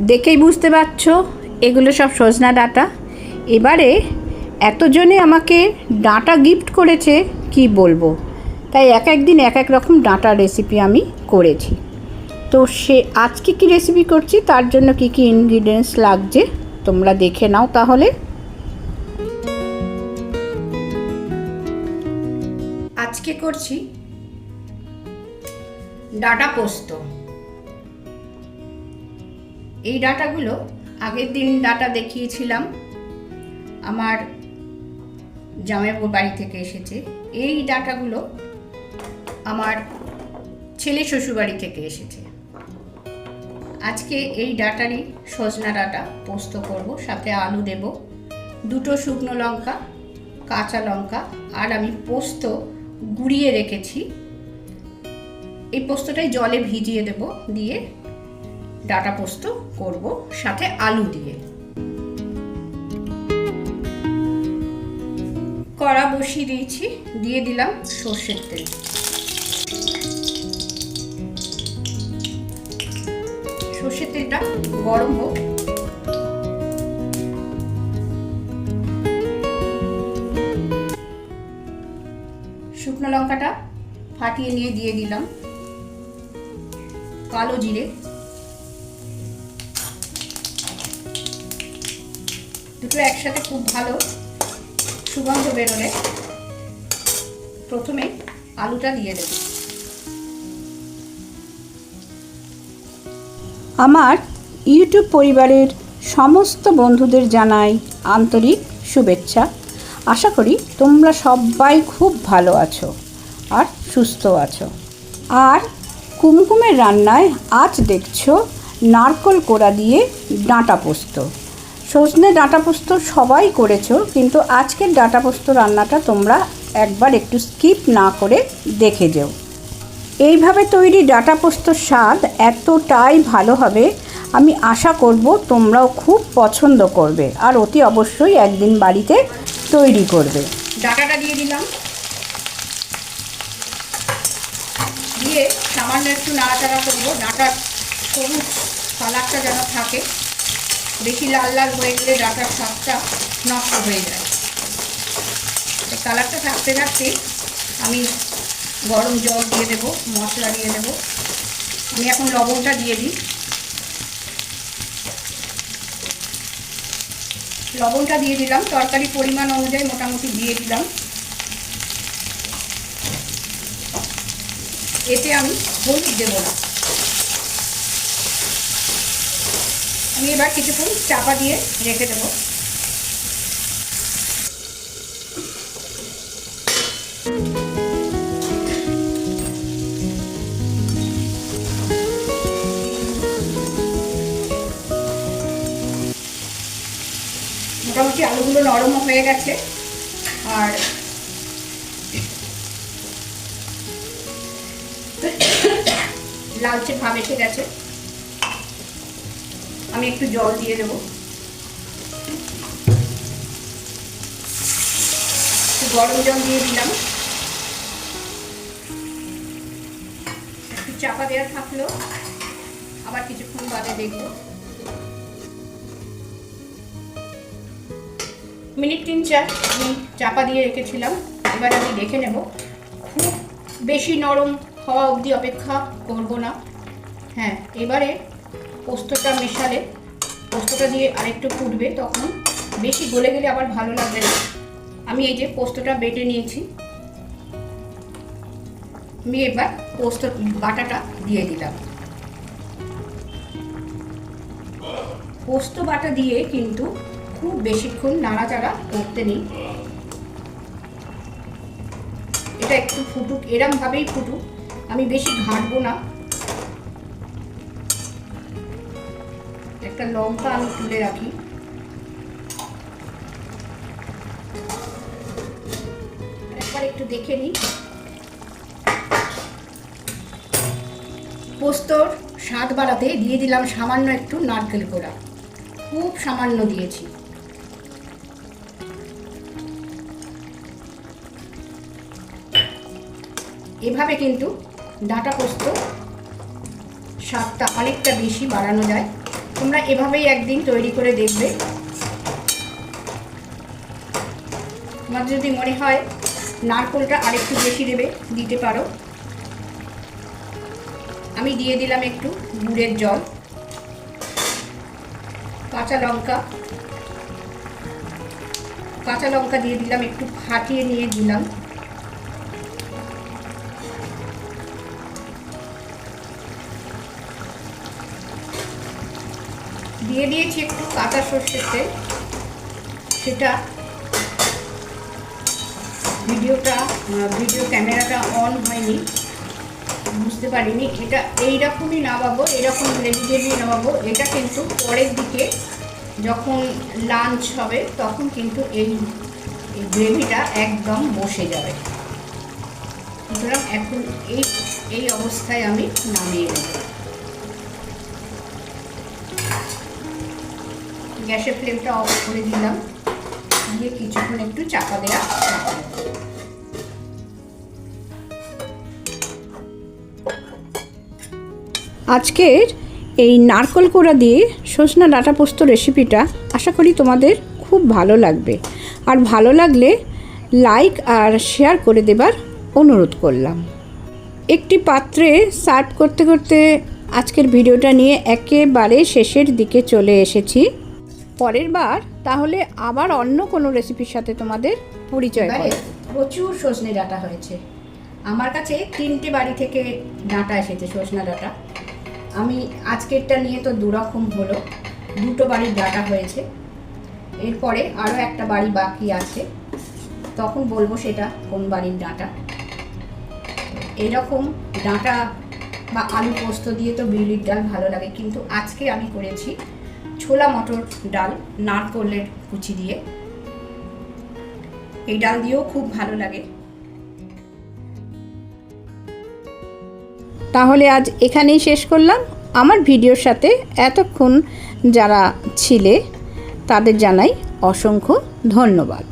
দেখেই বুঝতে পারছো এগুলো সব সজনা ডাঁটা। এবারে এতজনে আমাকে ডাঁটা গিফট করেছে কি বলবো, তাই এক এক দিন এক এক রকম ডাঁটার রেসিপি আমি করেছি। তো আজকে কি রেসিপি করছি তার জন্য কি কি ইনগ্রিডিয়েন্টস লাগছে তোমরা দেখে নাও তাহলে। আজকে করছি ডাঁটা পোস্ত। এই ডাঁটাগুলো আগের দিন ডাঁটা দেখিয়েছিলাম, আমার জামাইবাবুর বাড়ি থেকে এসেছে। এই ডাঁটাগুলো আমার ছেলে শ্বশুর বাড়ি থেকে এসেছে। আজকে এই ডাঁটারই সজনা ডাঁটা পোস্ত করব, সাথে আলু দেব, দুটো শুকনো লঙ্কা, কাঁচা লঙ্কা, আর আমি পোস্ত গুঁড়িয়ে রেখেছি। এই পোস্তটাই জলে ভিজিয়ে দেব, দিয়ে ডাঁটা পোস্ত করব সাথে আলু দিয়ে। কড়া বসিয়ে দিয়েছি, দিয়ে দিলাম সর্ষের তেল। সর্ষের তেলটা গরম হোক। শুকনো লঙ্কাটা ফাটিয়ে নিয়ে দিয়ে দিলাম কালো জিরে, দুটো একসাথে খুব ভালো সুগন্ধ বেরোলে প্রথমে আলুটা দিয়ে দেব। আমার ইউটিউব পরিবারের সমস্ত বন্ধুদের জানাই আন্তরিক শুভেচ্ছা। আশা করি তোমরা সবাই খুব ভালো আছো আর সুস্থ আছো। আর কুমকুমের রান্নায় আজ দেখছো নারকেল কোড়া দিয়ে ডাঁটা পোস্ত। সজনে ডাঁটা পোস্ত সবাই করেছো, কিন্তু আজকের ডাঁটা পোস্ত রান্নাটা তোমরা একবার একটু স্কিপ না করে দেখে যেও। এইভাবে তৈরি ডাঁটা পোস্তর স্বাদ এতটাই ভালো হবে, আমি আশা করব তোমরাও খুব পছন্দ করবে আর অতি অবশ্যই একদিন বাড়িতে তৈরি করবে। ডাঁটাটা দিয়ে দিলাম, দিয়ে সামান্য একটু নাড়াচাড়া করবো। ডাঁটার সবুজ কালারটা যেন থাকে, বেশি লাল লাল হয়ে গেলে ডাঁটার স্বাদটা নষ্ট হয়ে যায়। কালারটা থাকতে থাকতে আমি গরম জল দিয়ে দেবো, মশলা দিয়ে দেবো। আমি এখন লবণটা দিয়ে দিই। লবণটা দিয়ে দিলাম, তরকারি পরিমাণ অনুযায়ী মোটামুটি দিয়ে দিলাম। এতে আমি হলুদ দেবো না। আমি এবার কিছুক্ষণ চাপা দিয়ে রেখে দেবো। মোটামুটি আলুগুলো নরম হয়ে গেছে আর লালচে ভাব এসে গেছে। আমি একটু জল দিয়ে দেবো, গরম জল দিয়ে দিলাম। একটু চাপা দেওয়া থাকলো, আবার কিছুক্ষণ বাদে দেখবো। মিনিট 3-4 আমি চাপা দিয়ে রেখেছিলাম। এবার আমি দেখে নেব। খুব বেশি নরম হওয়া অবধি অপেক্ষা করব না। হ্যাঁ, এবারে পোস্তটা মেশালে পোস্তটা দিয়ে আরেকটু ফুটবে, তখন বেশি গলে গেলে আবার ভালো লাগবে না। আমি এই যে পোস্তটা বেটে নিয়েছি, আমি এবার পোস্ত বাটাটা দিয়ে দিলাম। পোস্ত বাটা দিয়ে কিন্তু খুব বেশিক্ষণ নাড়াচাড়া করতে নেই। এটা একটু ফুটুক, এরমভাবেই ফুটুক, আমি বেশি ঘাঁটবো না। একটা লঙ্কা আমি তুলে রাখি। একবার একটু দেখে নিই। পোস্তর স্বাদ বাড়াতে দিয়ে দিলাম সামান্য একটু নারকেল কোড়া, খুব সামান্য দিয়েছি। এভাবে কিন্তু ডাঁটা পোস্ত স্বাদটা অনেকটা বেশি বাড়ানো যায়। তোমরা এভাবেই একদিন তৈরি করে দেখবে। তোমার যদি মনে হয় নারকেলটা আরেকটু বেশি দিতে পারো। আমি দিয়ে দিলাম একটু গুড়ের জল, কাঁচা লঙ্কা দিয়ে দিলাম, একটু ফাটিয়ে নিয়ে দিলাম। দিয়ে দিয়েছি একটু কাঁচা সর্ষের তেল। সেটা ভিডিও ক্যামেরাটা অন হয়নি, বুঝতে পারিনি। এটা এইরকমই নামাবো, এরকম গ্রেভি নামাবো। এটা কিন্তু পরের দিকে যখন লাঞ্চ হবে তখন কিন্তু এই গ্রেভিটা একদম বসে যাবে। সুতরাং এখন এই অবস্থায় আমি নামিয়ে নেব। গ্যাসের ফ্লেমটা অফ করে দিলাম, দিয়ে কিছুক্ষণ একটু চাপা দেওয়া। আজকের এই নারকেল কোড়া দিয়ে সজনা ডাঁটা পোস্ত রেসিপিটা আশা করি তোমাদের খুব ভালো লাগবে। আর ভালো লাগলে লাইক আর শেয়ার করে দেবার অনুরোধ করলাম। একটি পাত্রে সার্ভ করতে করতে আজকের ভিডিওটা নিয়ে একেবারে শেষের দিকে চলে এসেছি। পরের বার তাহলে আবার অন্য কোনো রেসিপির সাথে তোমাদের পরিচয় হবে। প্রচুর সজনে ডাঁটা হয়েছে আমার কাছে, 3টে বাড়ি থেকে ডাঁটা এসেছে, সজনা ডাঁটা। আমি আজকেরটা নিয়ে তো দুরকম হলো, 2টো বাড়ির ডাঁটা হয়েছে। এরপরে আরও একটা বাড়ি বাকি আছে, তখন বলবো সেটা কোন বাড়ির ডাঁটা। এরকম ডাঁটা বা আলু পোস্ত দিয়ে তো বিউলির ডাল ভালো লাগে, কিন্তু আজকে আমি করেছি ছোলা মটর ডাল নারকেলের কুচি দিয়ে। এই ডাল দিয়েও খুব ভালো লাগে। তাহলে আজ এখানেই শেষ করলাম। আমার ভিডিওর সাথে এতক্ষণ যারা ছিলে তাদের জানাই অসংখ্য ধন্যবাদ।